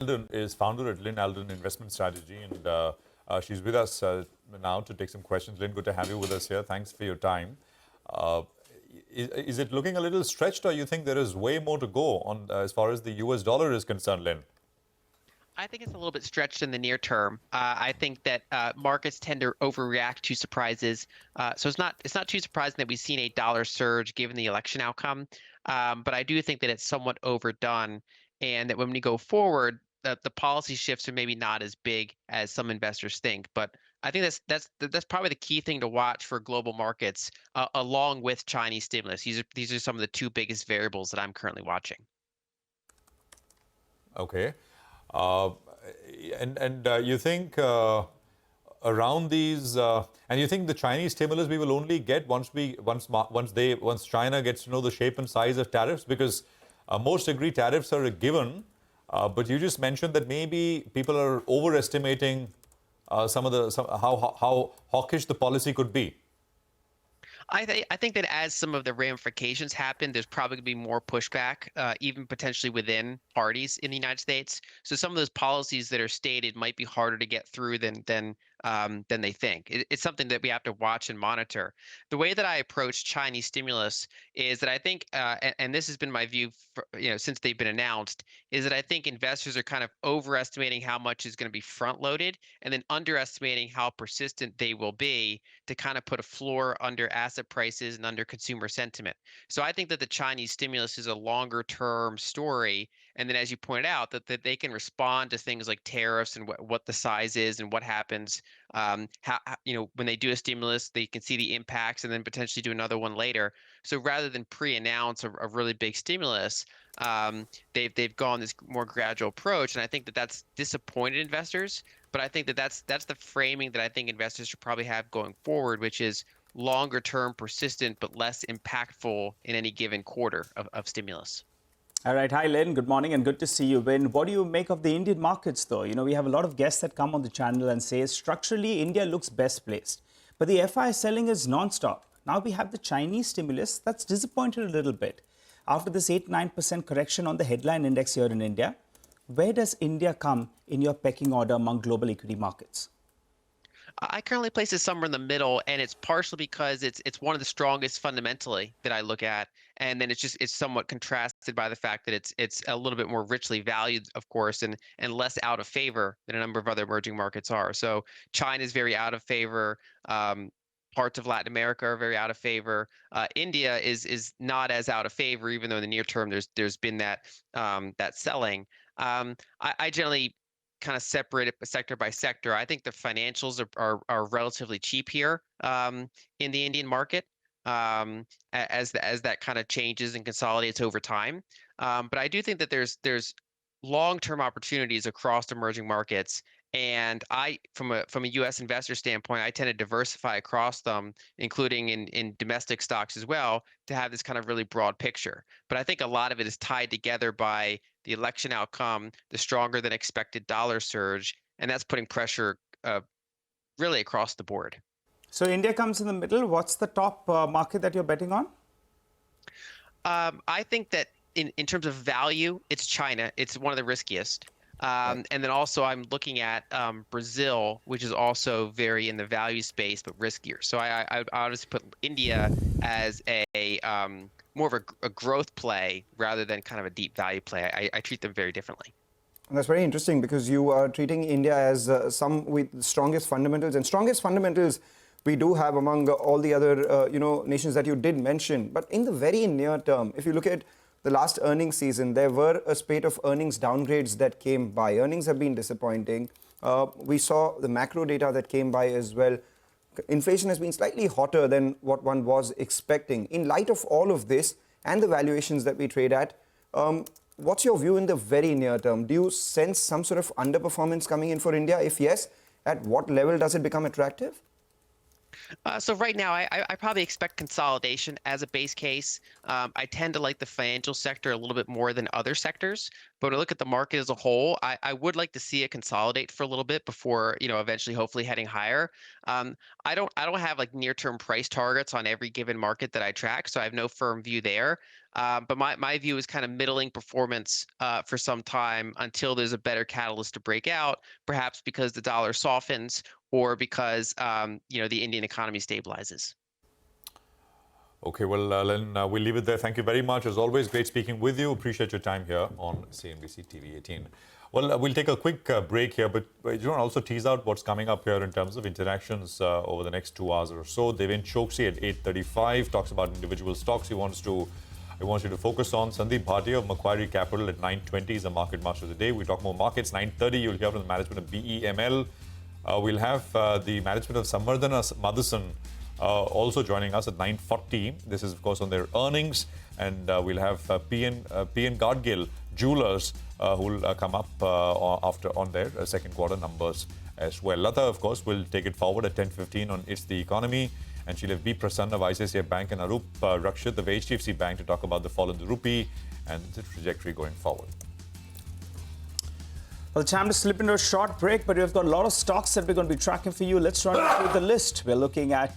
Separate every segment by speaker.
Speaker 1: Alden is founder at Lyn Alden Investment Strategy, and she's with us now to take some questions. Lyn, good to have you with us here. Thanks for your time. Uh, is it looking a little stretched, or you think there is way more to go on as far as the US dollar is concerned, Lyn?
Speaker 2: I think it's a little bit stretched in the near term. I think that markets tend to overreact to surprises. So it's not too surprising that we've seen a dollar surge given the election outcome. But I do think that it's somewhat overdone, and that when we go forward, the policy shifts are maybe not as big as some investors think. But I think that's probably the key thing to watch for global markets, along with Chinese stimulus. These are some of the two biggest variables that I'm currently watching.
Speaker 1: Okay. Uh, and you think around these, and you think the Chinese stimulus we will only get once China gets to know the shape and size of tariffs, because most agree tariffs are a given, but you just mentioned that maybe people are overestimating how hawkish the policy could be.
Speaker 2: I think that as some of the ramifications happen, there's probably going to be more pushback, even potentially within parties in the United States. So some of those policies that are stated might be harder to get through than they think. It's something that we have to watch and monitor. The way that I approach Chinese stimulus is that I think, and this has been my view for, since they've been announced, is that I think investors are kind of overestimating how much is going to be front loaded and then underestimating how persistent they will be to kind of put a floor under asset prices and under consumer sentiment. So I think that the Chinese stimulus is a longer term story. And then, as you pointed out, that they can respond to things like tariffs and what the size is and what happens. When they do a stimulus, they can see the impacts and then potentially do another one later. So rather than pre-announce a really big stimulus, they've gone this more gradual approach, and I think that that's disappointed investors. But I think that that's the framing that I think investors should probably have going forward, which is longer term, persistent, but less impactful in any given quarter of stimulus.
Speaker 3: All right. Hi, Lyn. Good morning and good to see you. Ben, what do you make of the Indian markets, though? We have a lot of guests that come on the channel and say structurally India looks best placed, but the FI selling is non-stop. Now we have the Chinese stimulus that's disappointed a little bit. After this 8-9% correction on the headline index here in India, where does India come in your pecking order among global equity markets?
Speaker 2: I currently place it somewhere in the middle, and it's partially because it's one of the strongest fundamentally that I look at, and then it's somewhat contrasted by the fact that it's a little bit more richly valued, of course, and less out of favor than a number of other emerging markets are. So China is very out of favor. Parts of Latin America are very out of favor. India is not as out of favor, even though in the near term there's been that selling. I generally kind of separate it sector by sector. I think the financials are relatively cheap here in the Indian market, as that kind of changes and consolidates over time. But I do think that there's long-term opportunities across emerging markets. And from a U.S. investor standpoint, I tend to diversify across them, including in domestic stocks as well, to have this kind of really broad picture. But I think a lot of it is tied together by the election outcome, the stronger than expected dollar surge, and that's putting pressure really across the board.
Speaker 3: So India comes in the middle. What's the top market that you're betting on?
Speaker 2: I think that in terms of value, it's China. It's one of the riskiest. And then also I'm looking at Brazil, which is also very in the value space, but riskier. So I obviously put India as a more of a growth play rather than kind of a deep value play. I treat them very differently.
Speaker 4: And that's very interesting, because you are treating India as some with the strongest fundamentals, and strongest fundamentals we do have among all the other nations that you did mention. But in the very near term, if you look at the last earnings season, there were a spate of earnings downgrades that came by. Earnings have been disappointing. We saw the macro data that came by as well. Inflation has been slightly hotter than what one was expecting. In light of all of this and the valuations that we trade at, what's your view in the very near term? Do you sense some sort of underperformance coming in for India? If yes, at what level does it become attractive?
Speaker 2: So right now, I probably expect consolidation as a base case. I tend to like the financial sector a little bit more than other sectors, But when I look at the market as a whole, I would like to see it consolidate for a little bit before, eventually hopefully heading higher. I don't have like near-term price targets on every given market that I track, so I have no firm view there. But my view is kind of middling performance for some time until there's a better catalyst to break out, perhaps because the dollar softens or because the Indian economy stabilizes.
Speaker 1: Okay, well, Lyn, we'll leave it there. Thank you very much. As always, great speaking with you. Appreciate your time here on CNBC-TV18. Well, we'll take a quick break here, but you want to also tease out what's coming up here in terms of interactions over the next 2 hours or so. Devin Chokshi at 8:35 talks about individual stocks he wants you to focus on. Sandeep Bhatia of Macquarie Capital at 9:20 is the market master of the day. We talk more markets. 9:30, you'll hear from the management of BEML. We'll have the management of Samvardhana Motherson also joining us at 9:40. This is, of course, on their earnings. And we'll have PN Gadgil Jewelers who will come up on their second quarter numbers as well. Lata, of course, will take it forward at 10:15 on It's the Economy. And she'll have B. Prasanna of ICICI Bank and Arup Rakshit of HDFC Bank to talk about the fall in the rupee and the trajectory going forward.
Speaker 3: Well, time to slip into a short break, but we've got a lot of stocks that we're going to be tracking for you. Let's run through the list. We're looking at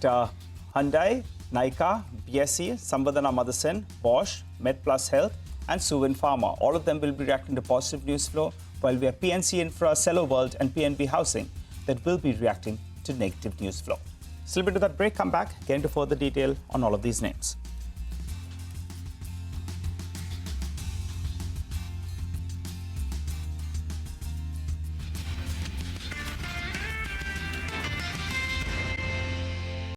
Speaker 3: Hyundai, Nykaa, BSE, Samvardhana Motherson, Bosch, MedPlus Health, and Suven Pharma. All of them will be reacting to positive news flow, while we have PNC Infra, Cello World, and PNB Housing that will be reacting to negative news flow. Slip into that break, come back, get into further detail on all of these names.